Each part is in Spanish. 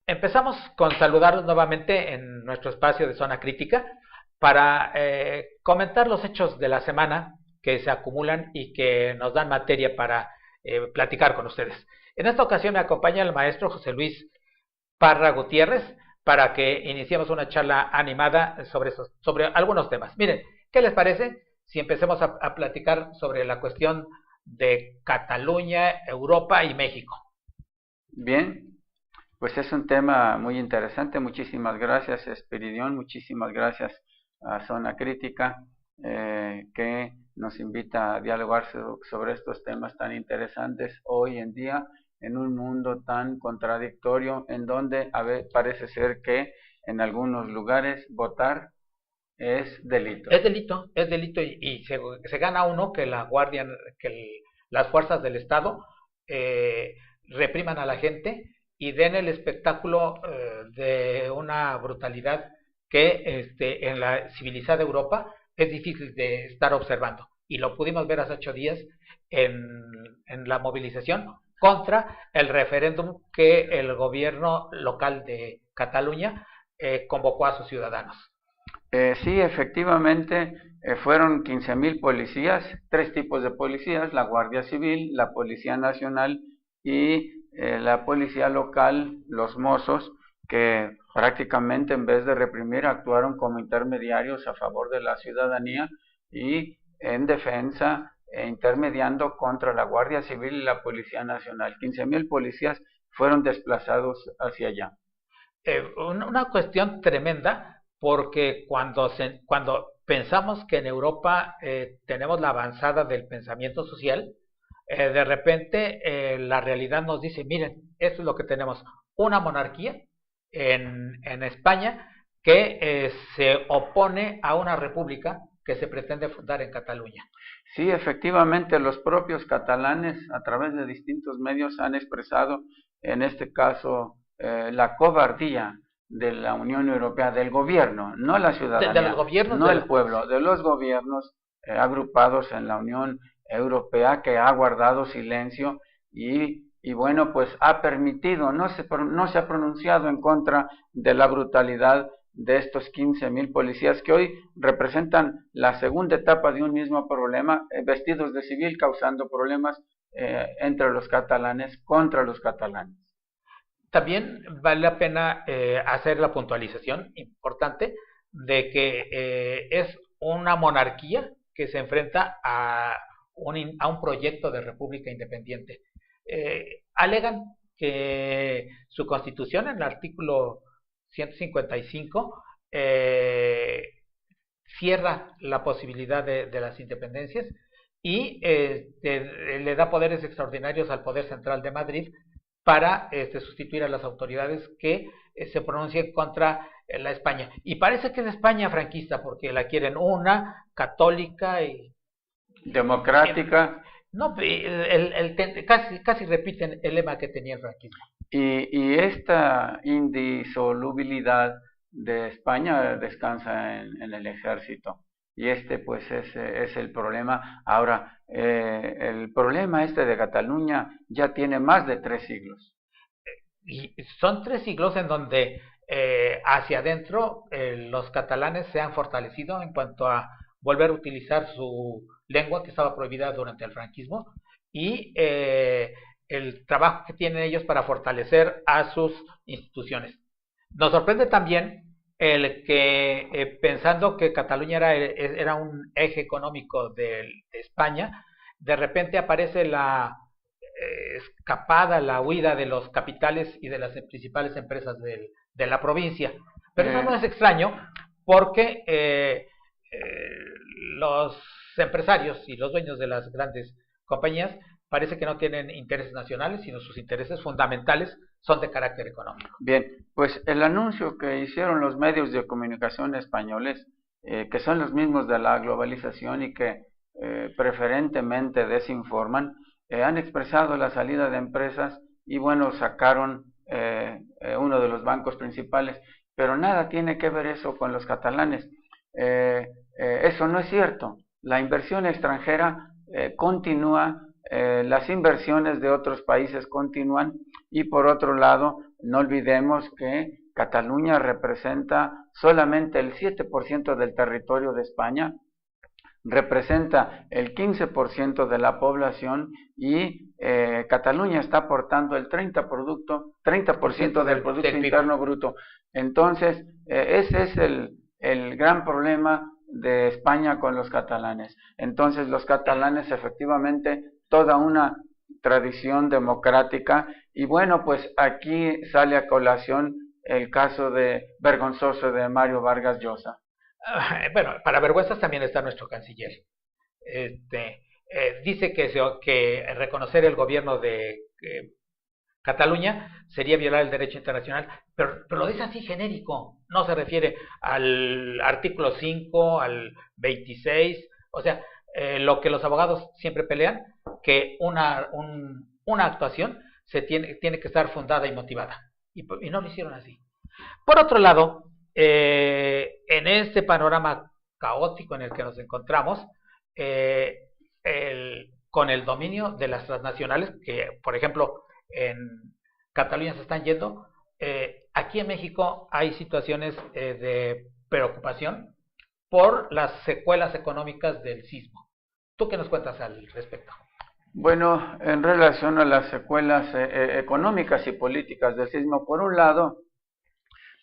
Empezamos con saludarlos nuevamente en nuestro espacio de Zona Crítica para comentar los hechos de la semana que se acumulan y que nos dan materia para platicar con ustedes. En esta ocasión me acompaña el maestro José Luis Parra Gutiérrez para que iniciemos una charla animada sobre algunos temas. Miren, ¿qué les parece si empecemos a platicar sobre la cuestión de Cataluña, Europa y México? Bien, pues es un tema muy interesante. Muchísimas gracias, Espiridión. Muchísimas gracias a Zona Crítica, que nos invita a dialogar sobre estos temas tan interesantes hoy en día, en un mundo tan contradictorio, en donde parece ser que en algunos lugares votar es delito. Es delito y se gana uno que las fuerzas del Estado repriman a la gente y den el espectáculo de una brutalidad que en la civilizada Europa es difícil de estar observando. Y lo pudimos ver hace 8 días en la movilización contra el referéndum que el gobierno local de Cataluña convocó a sus ciudadanos. Sí, efectivamente, fueron 15,000 policías, 3 tipos de policías: la Guardia Civil, la Policía Nacional y la policía local, los mozos, que prácticamente en vez de reprimir actuaron como intermediarios a favor de la ciudadanía y en defensa, intermediando contra la Guardia Civil y la Policía Nacional. 15,000 policías fueron desplazados hacia allá. Una cuestión tremenda, porque cuando pensamos que en Europa tenemos la avanzada del pensamiento social, de repente la realidad nos dice, miren, esto es lo que tenemos, una monarquía en España que se opone a una república que se pretende fundar en Cataluña. Sí, efectivamente, los propios catalanes a través de distintos medios han expresado, en este caso, la cobardía de la Unión Europea, del gobierno, no la ciudadanía, de los gobiernos, no el pueblo, de los gobiernos agrupados en la Unión Europea, que ha guardado silencio y bueno, pues ha permitido, no se ha pronunciado en contra de la brutalidad de estos 15,000 policías que hoy representan la segunda etapa de un mismo problema, vestidos de civil, causando problemas entre los catalanes, contra los catalanes. También vale la pena hacer la puntualización importante de que es una monarquía que se enfrenta a un proyecto de república independiente. Alegan que su constitución, en el artículo 155, cierra la posibilidad de las independencias y le da poderes extraordinarios al Poder Central de Madrid para sustituir a las autoridades que se pronuncien contra la España. Y parece que es España franquista, porque la quieren una, católica y democrática. No, casi repiten el lema que tenía el franquismo. Y esta indisolubilidad de España descansa en el ejército. Y pues es el problema. Ahora, el problema de Cataluña ya tiene más de 3 siglos. Y son 3 siglos en donde hacia adentro los catalanes se han fortalecido en cuanto a volver a utilizar su lengua que estaba prohibida durante el franquismo y el trabajo que tienen ellos para fortalecer a sus instituciones. Nos sorprende también el que pensando que Cataluña era un eje económico de España, de repente aparece la escapada, la huida de los capitales y de las principales empresas de la provincia. Pero eso no es extraño, porque los empresarios y los dueños de las grandes compañías parece que no tienen intereses nacionales, sino sus intereses fundamentales son de carácter económico. Bien, pues el anuncio que hicieron los medios de comunicación españoles, que son los mismos de la globalización y que preferentemente desinforman, han expresado la salida de empresas y bueno, sacaron uno de los bancos principales, pero nada tiene que ver eso con los catalanes. Eso no es cierto. La inversión extranjera continúa, las inversiones de otros países continúan y por otro lado, no olvidemos que Cataluña representa solamente el 7% del territorio de España, representa el 15% de la población y Cataluña está aportando el 30% del Producto Interno Bruto. Entonces, ese es el gran problema de España con los catalanes. Entonces, los catalanes efectivamente, toda una tradición democrática, y bueno, pues aquí sale a colación el caso vergonzoso de Mario Vargas Llosa. Bueno, para vergüenzas también está nuestro canciller. Dice que reconocer el gobierno de Cataluña sería violar el derecho internacional, pero lo dice así genérico, no se refiere al artículo 5, al 26, o sea, lo que los abogados siempre pelean, que una actuación tiene que estar fundada y motivada, y no lo hicieron así. Por otro lado, en este panorama caótico en el que nos encontramos, con el dominio de las transnacionales, que por ejemplo en Cataluña se están yendo, aquí en México hay situaciones de preocupación por las secuelas económicas del sismo. ¿Tú qué nos cuentas al respecto? Bueno, en relación a las secuelas económicas y políticas del sismo, por un lado,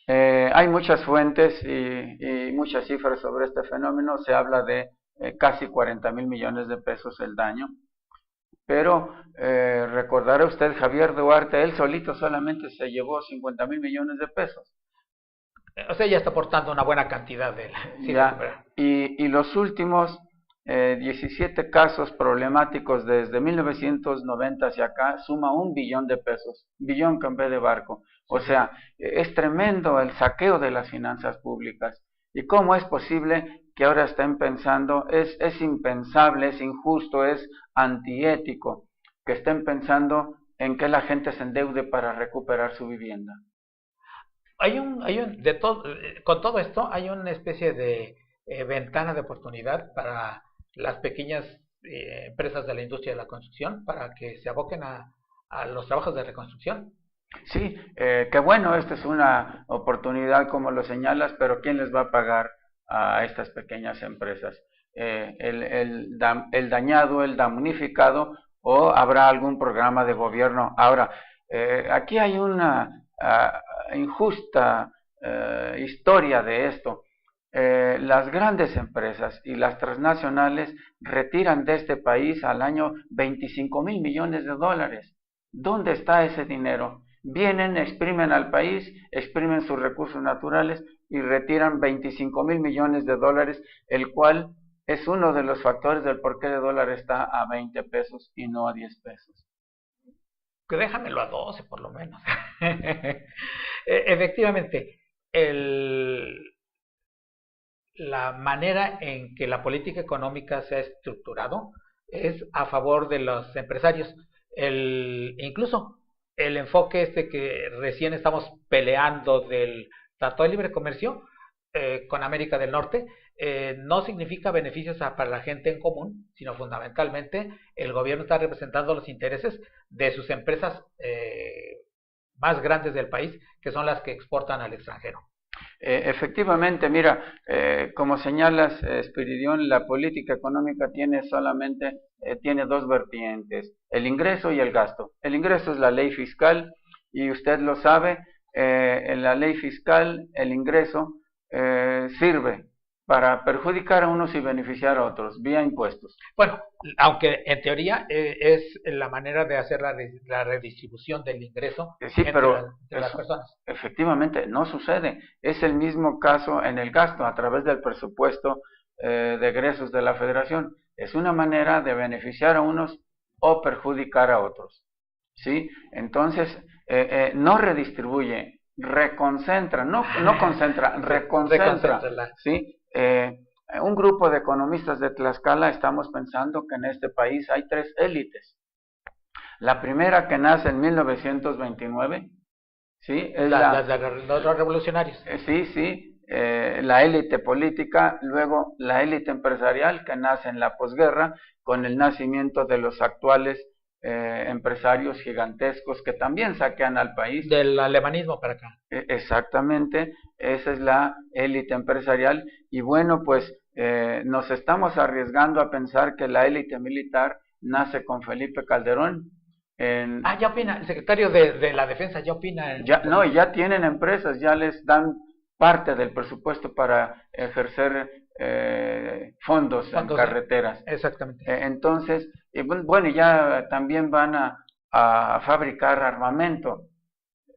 hay muchas fuentes y muchas cifras sobre este fenómeno. Se habla de casi 40,000 millones de pesos el daño. Pero recordará usted, Javier Duarte, él solito solamente se llevó 50,000 millones de pesos. O sea, ya está aportando una buena cantidad de y los últimos 17 casos problemáticos desde 1990 hacia acá suma 1 billón de pesos, billón que en vez de barco. O sea, es tremendo el saqueo de las finanzas públicas. ¿Y cómo es posible que ahora estén pensando, es impensable, es injusto, es antiético, que estén pensando en que la gente se endeude para recuperar su vivienda? Con todo esto hay una especie de ventana de oportunidad para las pequeñas empresas de la industria de la construcción para que se aboquen a los trabajos de reconstrucción. Sí, qué bueno, esta es una oportunidad como lo señalas, pero ¿quién les va a pagar a estas pequeñas empresas? El dañado, el damnificado, o habrá algún programa de gobierno. Ahora, aquí hay una injusta historia de esto. Las grandes empresas y las transnacionales retiran de este país al año 25,000 millones de dólares. ¿Dónde está ese dinero? Vienen, exprimen al país, exprimen sus recursos naturales y retiran 25,000 millones de dólares, el cual es uno de los factores del por qué el dólar está a 20 pesos y no a 10 pesos. Que déjamelo a 12 por lo menos. Efectivamente, la manera en que la política económica se ha estructurado es a favor de los empresarios. Incluso el enfoque que recién estamos peleando del Tratado de Libre Comercio con América del Norte no significa beneficios para la gente en común, sino fundamentalmente el gobierno está representando los intereses de sus empresas más grandes del país, que son las que exportan al extranjero. Efectivamente, mira, como señalas, Espiridión, la política económica tiene dos vertientes, el ingreso y el gasto. El ingreso es la ley fiscal y usted lo sabe, en la ley fiscal el ingreso sirve para perjudicar a unos y beneficiar a otros vía impuestos. Bueno, aunque en teoría es la manera de hacer la redistribución del ingreso entre las personas. Efectivamente, no sucede. Es el mismo caso en el gasto a través del presupuesto de egresos de la Federación. Es una manera de beneficiar a unos o perjudicar a otros. ¿Sí? Entonces, no redistribuye, reconcentra, no concentra, reconcentra. ¿Sí? Un grupo de economistas de Tlaxcala estamos pensando que en este país hay 3 élites. La primera, que nace en 1929, ¿sí? Es los revolucionarios. Sí, la élite política, luego la élite empresarial, que nace en la posguerra con el nacimiento de los actuales empresarios gigantescos que también saquean al país. Del alemanismo para acá. Exactamente, esa es la élite empresarial. Y bueno, pues nos estamos arriesgando a pensar que la élite militar nace con Felipe Calderón. Ya opina, el secretario de la Defensa ya opina. Ya tienen empresas, ya les dan parte del presupuesto para ejercer fondos en carreteras. Exactamente. Entonces, bueno, ya también van a fabricar armamento.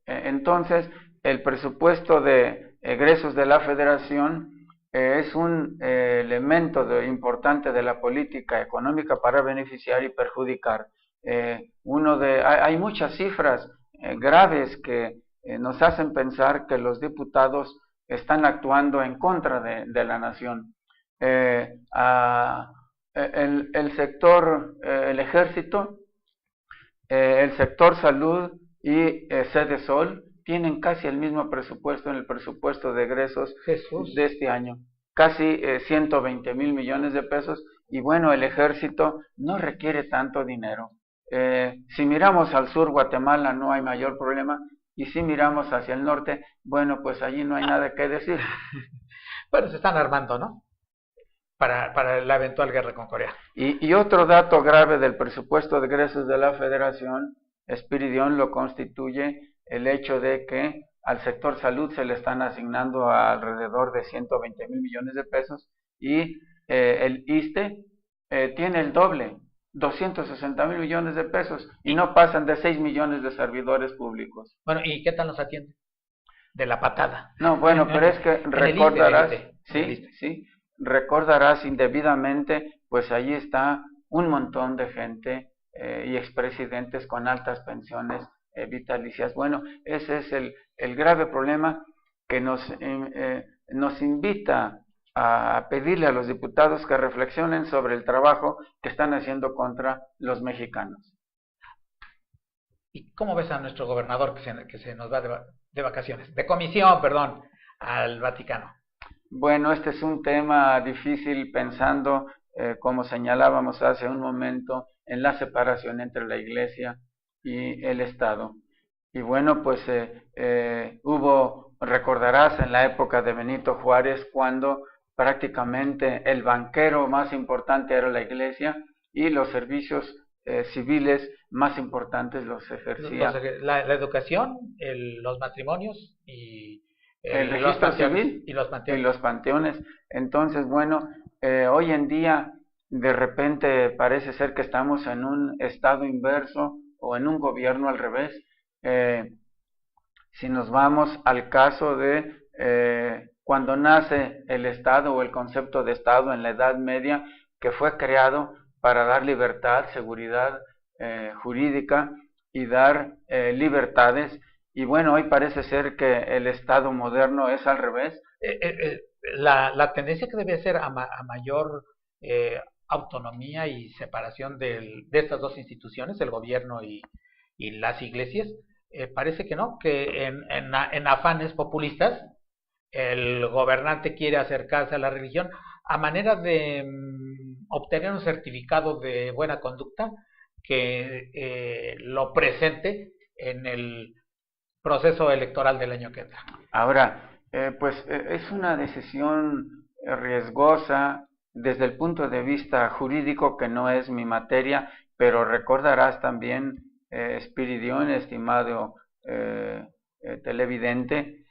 Entonces, el presupuesto de egresos de la Federación es un elemento importante de la política económica para beneficiar y perjudicar. Hay muchas cifras graves que nos hacen pensar que los diputados están actuando en contra de la nación. El sector, el ejército, el sector salud y Sede Sol tienen casi el mismo presupuesto en el presupuesto de egresos de este año, casi 120,000 millones de pesos, y bueno, el ejército no requiere tanto dinero. Si miramos al sur, Guatemala, no hay mayor problema, y si miramos hacia el norte, bueno, pues allí no hay nada que decir. Bueno, se están armando, ¿no? Para la eventual guerra con Corea. Y otro dato grave del presupuesto de egresos de la Federación, Espiridión, lo constituye el hecho de que al sector salud se le están asignando alrededor de 120,000 millones de pesos y el ISSSTE tiene el doble, 260,000 millones de pesos, y no pasan de 6 millones de servidores públicos. Bueno, ¿y qué tal nos atiende? De la patada. No, bueno, pero es que recordarás, sí, recordarás indebidamente, pues allí está un montón de gente y expresidentes con altas pensiones vitalicias. Bueno, ese es el grave problema que nos invita a pedirle a los diputados que reflexionen sobre el trabajo que están haciendo contra los mexicanos. ¿Y cómo ves a nuestro gobernador que se nos va de vacaciones, de comisión, perdón, al Vaticano? Bueno, este es un tema difícil pensando, como señalábamos hace un momento, en la separación entre la Iglesia y el Estado. Y bueno, pues recordarás en la época de Benito Juárez, cuando prácticamente el banquero más importante era la Iglesia y los servicios civiles más importantes los ejercía la educación, los matrimonios y el registro civil y los panteones. Entonces, bueno, hoy en día de repente parece ser que estamos en un estado inverso o en un gobierno al revés. Si nos vamos al caso de cuando nace el Estado o el concepto de Estado en la Edad Media, que fue creado para dar libertad, seguridad jurídica y dar libertades. Y bueno, hoy parece ser que el Estado moderno es al revés. La tendencia que debe ser a mayor autonomía y separación de estas dos instituciones, el gobierno y las iglesias, parece que no, que en afanes populistas el gobernante quiere acercarse a la religión a manera de obtener un certificado de buena conducta que lo presente en el proceso electoral del año que entra. Ahora, pues es una decisión riesgosa desde el punto de vista jurídico, que no es mi materia, pero recordarás también, Espiridión, estimado televidente,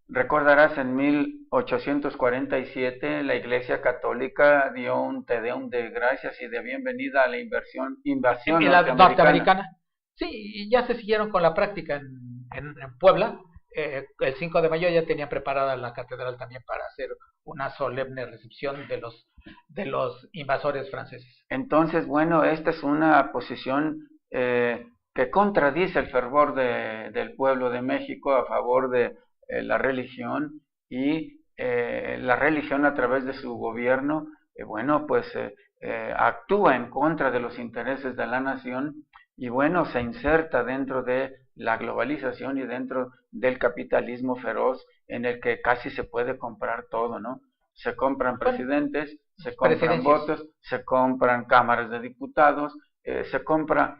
recordarás en 1847 la Iglesia Católica dio un Te Deum de gracias y de bienvenida a la invasión norteamericana. Sí, ya se siguieron con la práctica en Puebla. El 5 de mayo ya tenía preparada la catedral también para hacer una solemne recepción de los invasores franceses. Entonces, bueno, esta es una posición que contradice el fervor del pueblo de México a favor de la religión, y la religión a través de su gobierno, bueno, pues actúa en contra de los intereses de la nación, y bueno, se inserta dentro de la globalización y dentro del capitalismo feroz, en el que casi se puede comprar todo, ¿no? Se compran presidentes, se compran votos, se compran cámaras de diputados, se compra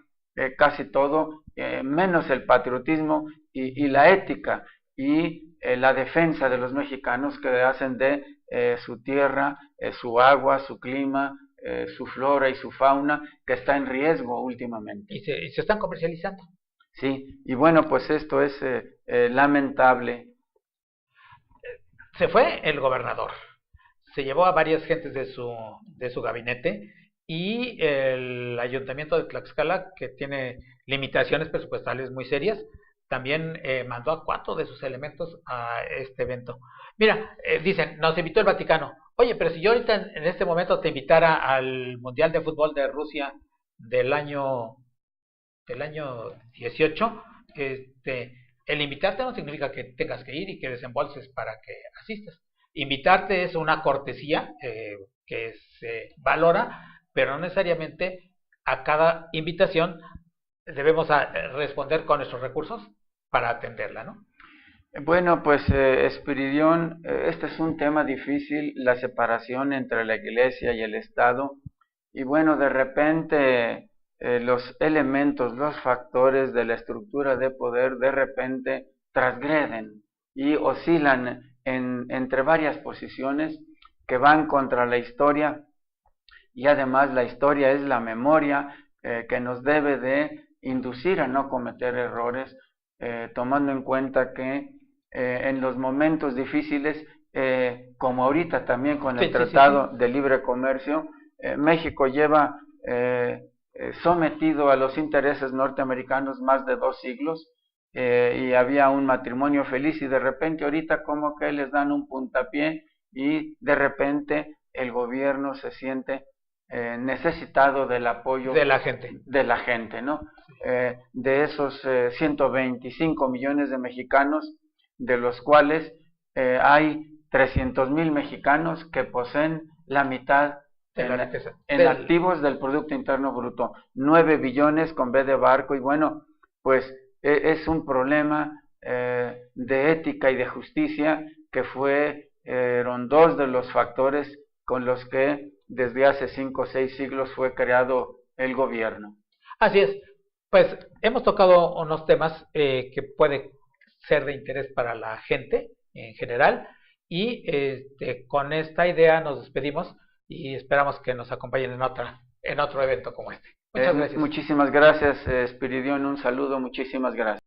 casi todo, menos el patriotismo y la ética y la defensa de los mexicanos que hacen de su tierra, su agua, su clima, su flora y su fauna, que está en riesgo últimamente. Y se están comercializando. Sí, y bueno, pues esto es lamentable. Se fue el gobernador, se llevó a varias gentes de su gabinete, y el ayuntamiento de Tlaxcala, que tiene limitaciones presupuestales muy serias, también mandó a 4 de sus elementos a este evento. Mira, dicen, nos invitó el Vaticano. Oye, pero si yo ahorita en este momento te invitara al Mundial de Fútbol de Rusia del año 18, el invitarte no significa que tengas que ir y que desembolses para que asistas. Invitarte es una cortesía que se valora, pero no necesariamente a cada invitación debemos responder con nuestros recursos para atenderla, ¿no? Bueno, pues Espiridión, este es un tema difícil, la separación entre la Iglesia y el Estado, y bueno, de repente los elementos, los factores de la estructura de poder de repente transgreden y oscilan entre varias posiciones que van contra la historia, y además la historia es la memoria que nos debe de inducir a no cometer errores, tomando en cuenta que en los momentos difíciles, como ahorita también con el Tratado de Libre Comercio, México lleva sometido a los intereses norteamericanos más de 2 siglos, y había un matrimonio feliz, y de repente ahorita como que les dan un puntapié y de repente el gobierno se siente necesitado del apoyo de la gente, ¿no? De esos 125 millones de mexicanos, de los cuales hay 300,000 mexicanos que poseen la mitad en activos del Producto Interno Bruto, 9 billones con B de barco, y bueno, pues es un problema de ética y de justicia que fueron 2 de los factores con los que desde hace 5 o 6 siglos fue creado el gobierno. Así es, pues hemos tocado unos temas que pueden ser de interés para la gente en general, y con esta idea nos despedimos y esperamos que nos acompañen en otro evento como este. Muchas gracias. Muchísimas gracias, Espiridión, un saludo, muchísimas gracias.